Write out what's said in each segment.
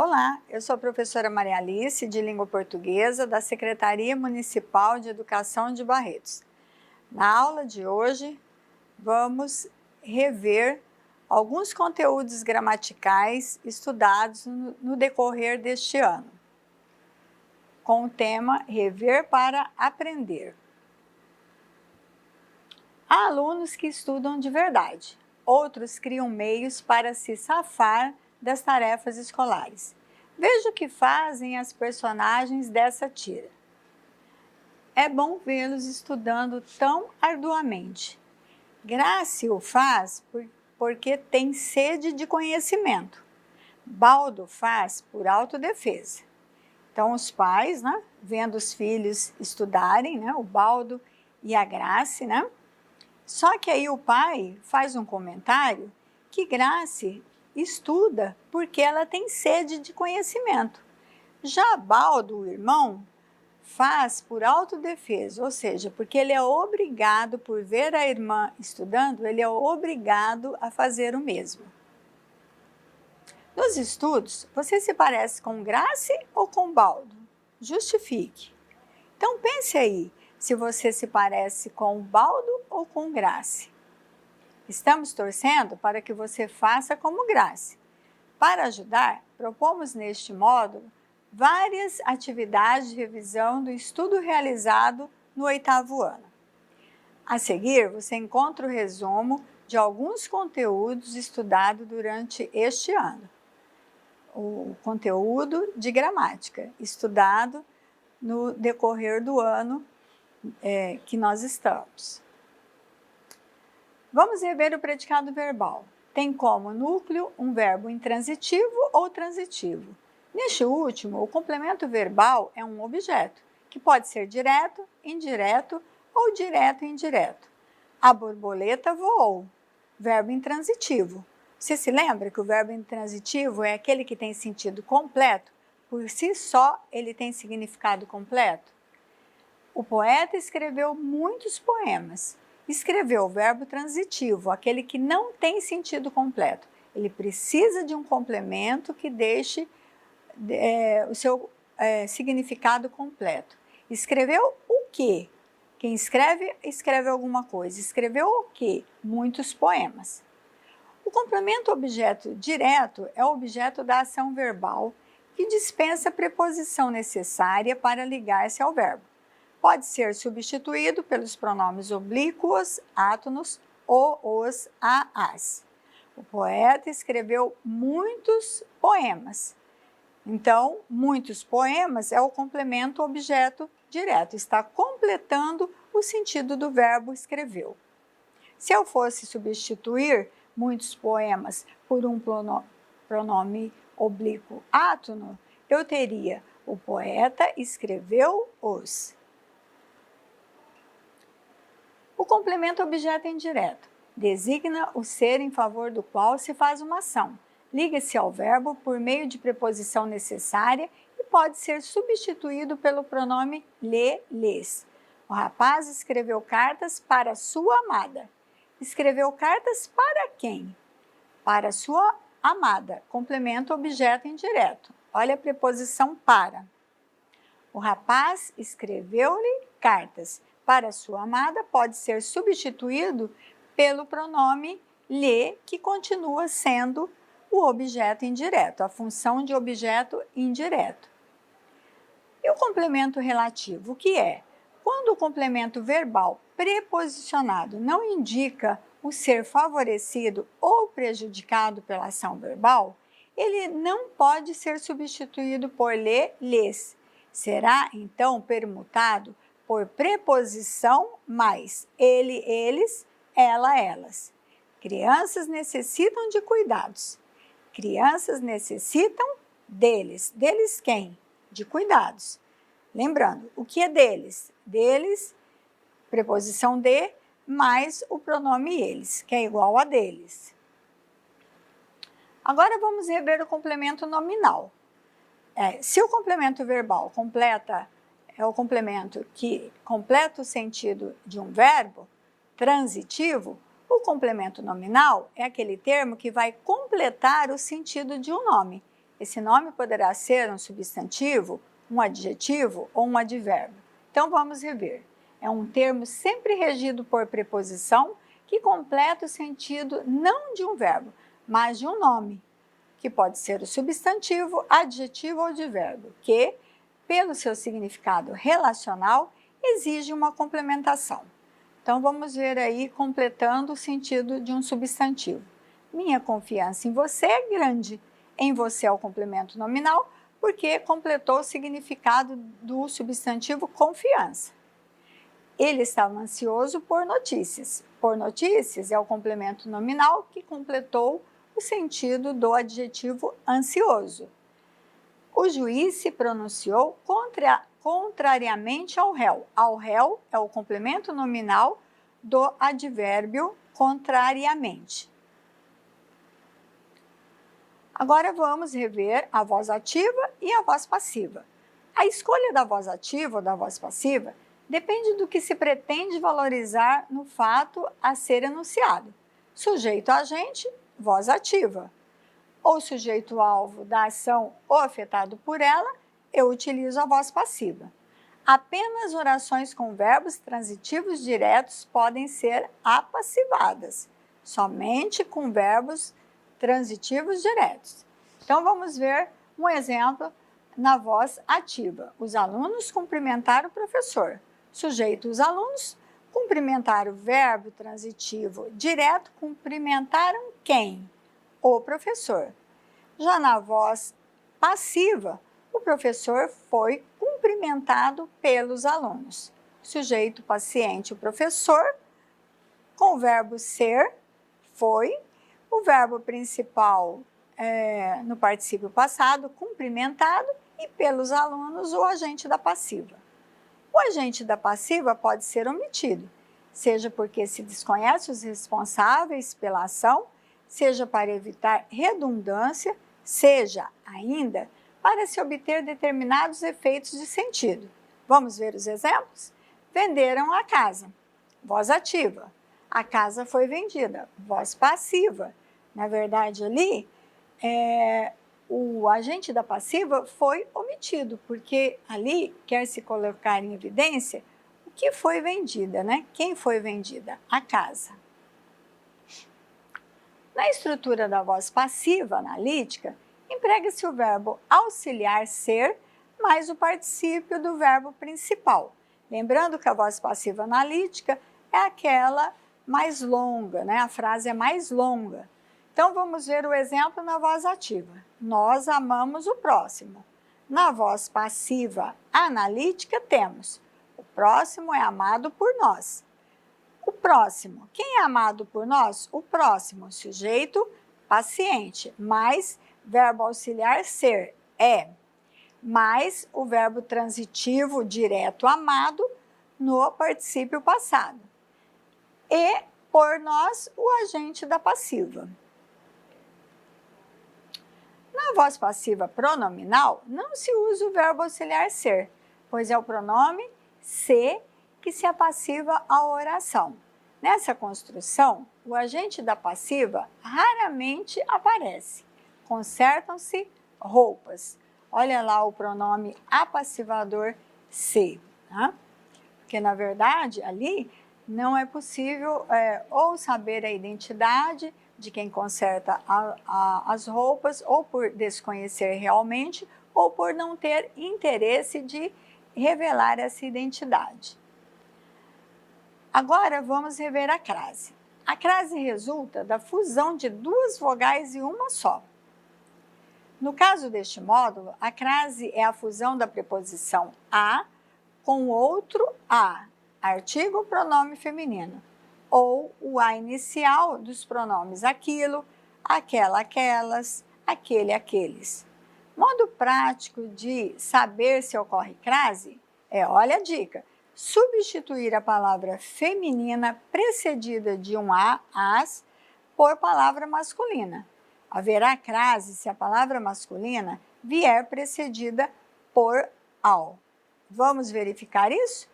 Olá, eu sou a professora Maria Alice, de Língua Portuguesa, da Secretaria Municipal de Educação de Barretos. Na aula de hoje, vamos rever alguns conteúdos gramaticais estudados no decorrer deste ano, com o tema Rever para Aprender. Há alunos que estudam de verdade, outros criam meios para se safar das tarefas escolares. Veja o que fazem as personagens dessa tira. É bom vê-los estudando tão arduamente. Grace o faz porque tem sede de conhecimento. Baldo faz por autodefesa. Então, os pais, vendo os filhos estudarem, o Baldo e a Grace, Só que aí o pai faz um comentário que Grace estuda porque ela tem sede de conhecimento. Já Baldo, o irmão, faz por autodefesa, ou seja, porque ele é obrigado, por ver a irmã estudando, ele é obrigado a fazer o mesmo. Nos estudos, você se parece com Grace ou com Baldo? Justifique. Então pense aí, se você se parece com Baldo ou com Grace. Estamos torcendo para que você faça como Grace. Para ajudar, propomos neste módulo várias atividades de revisão do estudo realizado no 8º ano. A seguir, você encontra o resumo de alguns conteúdos estudados durante este ano. O conteúdo de gramática, estudado no decorrer do ano que nós estamos. Vamos rever o predicado verbal. Tem como núcleo um verbo intransitivo ou transitivo. Neste último, o complemento verbal é um objeto, que pode ser direto, indireto ou direto e indireto. A borboleta voou. Verbo intransitivo. Você se lembra que o verbo intransitivo é aquele que tem sentido completo? Por si só, ele tem significado completo? O poeta escreveu muitos poemas. Escreveu o verbo transitivo, aquele que não tem sentido completo. Ele precisa de um complemento que deixe o seu significado completo. Escreveu o quê? Quem escreve, escreve alguma coisa. Escreveu o quê? Muitos poemas. O complemento objeto direto é o objeto da ação verbal que dispensa a preposição necessária para ligar-se ao verbo. Pode ser substituído pelos pronomes oblíquos, átonos ou os, a, as. O poeta escreveu muitos poemas. Então, muitos poemas é o complemento objeto direto, está completando o sentido do verbo escreveu. Se eu fosse substituir muitos poemas por um pronome oblíquo átono, eu teria o poeta escreveu os. O complemento objeto indireto designa o ser em favor do qual se faz uma ação. Liga-se ao verbo por meio de preposição necessária e pode ser substituído pelo pronome lhe, lhes. O rapaz escreveu cartas para sua amada. Escreveu cartas para quem? Para sua amada. Complemento objeto indireto. Olha a preposição para. O rapaz escreveu-lhe cartas. Para sua amada pode ser substituído pelo pronome lhe, que continua sendo o objeto indireto, a função de objeto indireto. E o complemento relativo, o que é? Quando o complemento verbal preposicionado não indica o ser favorecido ou prejudicado pela ação verbal, ele não pode ser substituído por lhe, lhes. Será, então, permutado por preposição mais ele, eles, ela, elas. Crianças necessitam de cuidados. Crianças necessitam deles. Deles quem? De cuidados. Lembrando, o que é deles? Deles, preposição de, mais o pronome eles, que é igual a deles. Agora vamos rever o complemento nominal. Se o complemento verbal é o complemento que completa o sentido de um verbo transitivo, o complemento nominal é aquele termo que vai completar o sentido de um nome. Esse nome poderá ser um substantivo, um adjetivo ou um advérbio. Então vamos rever. É um termo sempre regido por preposição que completa o sentido não de um verbo, mas de um nome, que pode ser o substantivo, adjetivo ou advérbio, que, pelo seu significado relacional, exige uma complementação. Então vamos ver aí completando o sentido de um substantivo. Minha confiança em você é grande. Em você é o complemento nominal, porque completou o significado do substantivo confiança. Ele estava ansioso por notícias. Por notícias é o complemento nominal que completou o sentido do adjetivo ansioso. O juiz se pronunciou contrariamente ao réu. Ao réu é o complemento nominal do advérbio contrariamente. Agora vamos rever a voz ativa e a voz passiva. A escolha da voz ativa ou da voz passiva depende do que se pretende valorizar no fato a ser enunciado. Sujeito agente, voz ativa. Ou sujeito alvo da ação ou afetado por ela, eu utilizo a voz passiva. Apenas orações com verbos transitivos diretos podem ser apassivadas, somente com verbos transitivos diretos. Então vamos ver um exemplo na voz ativa. Os alunos cumprimentaram o professor. Sujeito, os alunos cumprimentaram o verbo transitivo direto, cumprimentaram quem? O professor. Já na voz passiva, o professor foi cumprimentado pelos alunos. Sujeito paciente, o professor, com o verbo ser, foi. O verbo principal no particípio passado, cumprimentado, e pelos alunos, o agente da passiva. O agente da passiva pode ser omitido, seja porque se desconhece os responsáveis pela ação, seja para evitar redundância, seja ainda para se obter determinados efeitos de sentido. Vamos ver os exemplos? Venderam a casa. Voz ativa. A casa foi vendida. Voz passiva. Na verdade, ali, o agente da passiva foi omitido, porque ali quer se colocar em evidência o que foi vendida, né? Quem foi vendida? A casa. Na estrutura da voz passiva analítica, emprega-se o verbo auxiliar ser mais o particípio do verbo principal. Lembrando que a voz passiva analítica é aquela mais longa, né? A frase é mais longa. Então, vamos ver o exemplo na voz ativa. Nós amamos o próximo. Na voz passiva analítica, temos o próximo é amado por nós. O próximo, quem é amado por nós? O próximo, sujeito paciente, mais verbo auxiliar ser, é, mais o verbo transitivo direto amado no particípio passado. E, por nós, o agente da passiva. Na voz passiva pronominal, não se usa o verbo auxiliar ser, pois é o pronome se que se apassiva a oração. Nessa construção, o agente da passiva raramente aparece. Consertam-se roupas. Olha lá o pronome apassivador se, né? Porque, na verdade, ali não é possível ou saber a identidade de quem conserta as roupas, ou por desconhecer realmente, ou por não ter interesse de revelar essa identidade. Agora vamos rever a crase. A crase resulta da fusão de duas vogais em uma só. No caso deste módulo, a crase é a fusão da preposição a com outro a, artigo ou pronome feminino, ou o a inicial dos pronomes aquilo, aquela, aquelas, aquele, aqueles. Modo prático de saber se ocorre crase olha a dica, substituir a palavra feminina precedida de um a, as, por palavra masculina. Haverá crase se a palavra masculina vier precedida por ao. Vamos verificar isso?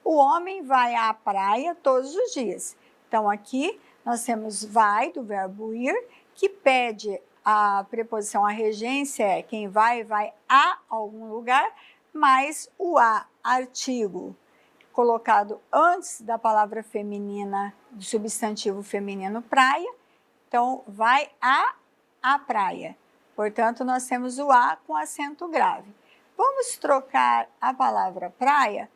O homem vai à praia todos os dias. Então, aqui nós temos vai, do verbo ir, que pede a preposição a regência é quem vai a algum lugar, mais o a, artigo, colocado antes da palavra feminina, do substantivo feminino praia. Então, vai a praia. Portanto, nós temos o a com acento grave. Vamos trocar a palavra praia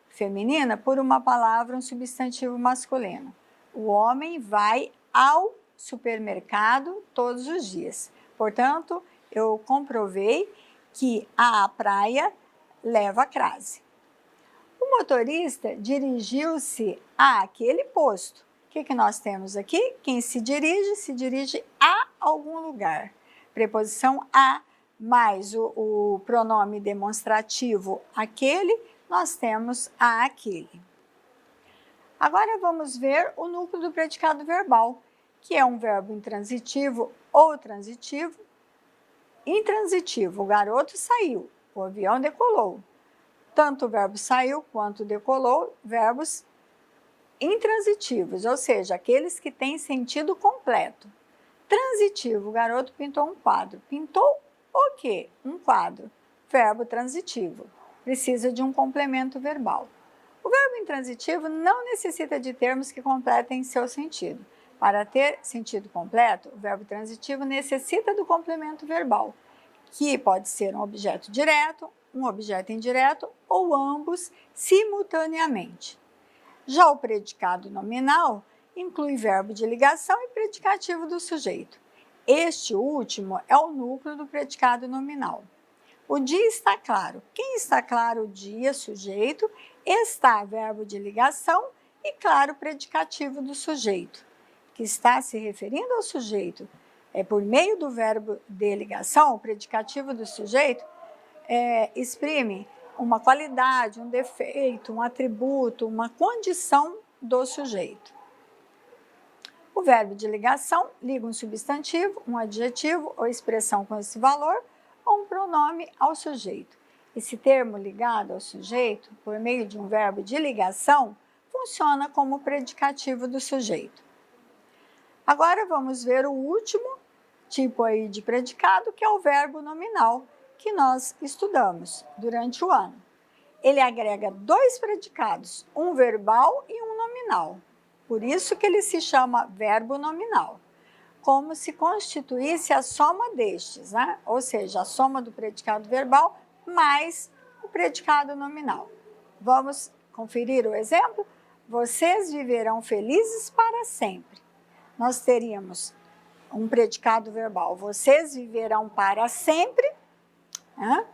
feminina por uma palavra, um substantivo masculino. O homem vai ao supermercado todos os dias. Portanto, eu comprovei que a praia leva a crase. O motorista dirigiu-se àquele posto. O que nós temos aqui? Quem se dirige a algum lugar. Preposição a, mais o pronome demonstrativo aquele, nós temos a aquele. Agora vamos ver o núcleo do predicado verbal, que é um verbo intransitivo ou transitivo. Intransitivo, o garoto saiu, o avião decolou. Tanto o verbo saiu quanto decolou, verbos intransitivos, ou seja, aqueles que têm sentido completo. Transitivo, o garoto pintou um quadro. Pintou o quê? Um quadro. Verbo transitivo. Precisa de um complemento verbal. O verbo intransitivo não necessita de termos que completem seu sentido. Para ter sentido completo, o verbo transitivo necessita do complemento verbal, que pode ser um objeto direto, um objeto indireto ou ambos simultaneamente. Já o predicado nominal inclui verbo de ligação e predicativo do sujeito. Este último é o núcleo do predicado nominal. O dia está claro. Quem está claro? O dia, sujeito, está, verbo de ligação e claro, predicativo do sujeito, que está se referindo ao sujeito. Por meio do verbo de ligação, o predicativo do sujeito exprime uma qualidade, um defeito, um atributo, uma condição do sujeito. O verbo de ligação liga um substantivo, um adjetivo ou expressão com esse valor ou um pronome ao sujeito. Esse termo ligado ao sujeito, por meio de um verbo de ligação, funciona como predicativo do sujeito. Agora vamos ver o último tipo aí de predicado, que é o verbo nominal, que nós estudamos durante o ano. Ele agrega dois predicados, um verbal e um nominal. Por isso que ele se chama verbo nominal, como se constituísse a soma destes, né? Ou seja, a soma do predicado verbal mais o predicado nominal. Vamos conferir o exemplo? Vocês viverão felizes para sempre. Nós teríamos um predicado verbal, vocês viverão para sempre, né?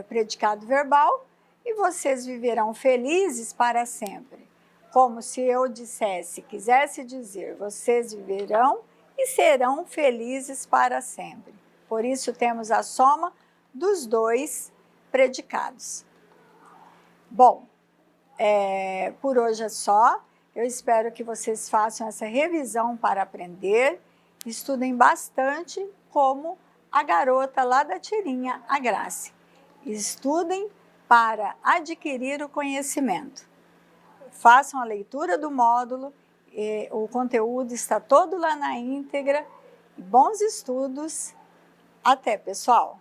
Predicado verbal, e vocês viverão felizes para sempre. Como se eu quisesse dizer, vocês viverão e serão felizes para sempre. Por isso temos a soma dos dois predicados. Bom, por hoje é só. Eu espero que vocês façam essa revisão para aprender. Estudem bastante como a garota lá da tirinha, a Grace. Estudem para adquirir o conhecimento. Façam a leitura do módulo, o conteúdo está todo lá na íntegra. Bons estudos. Até, pessoal!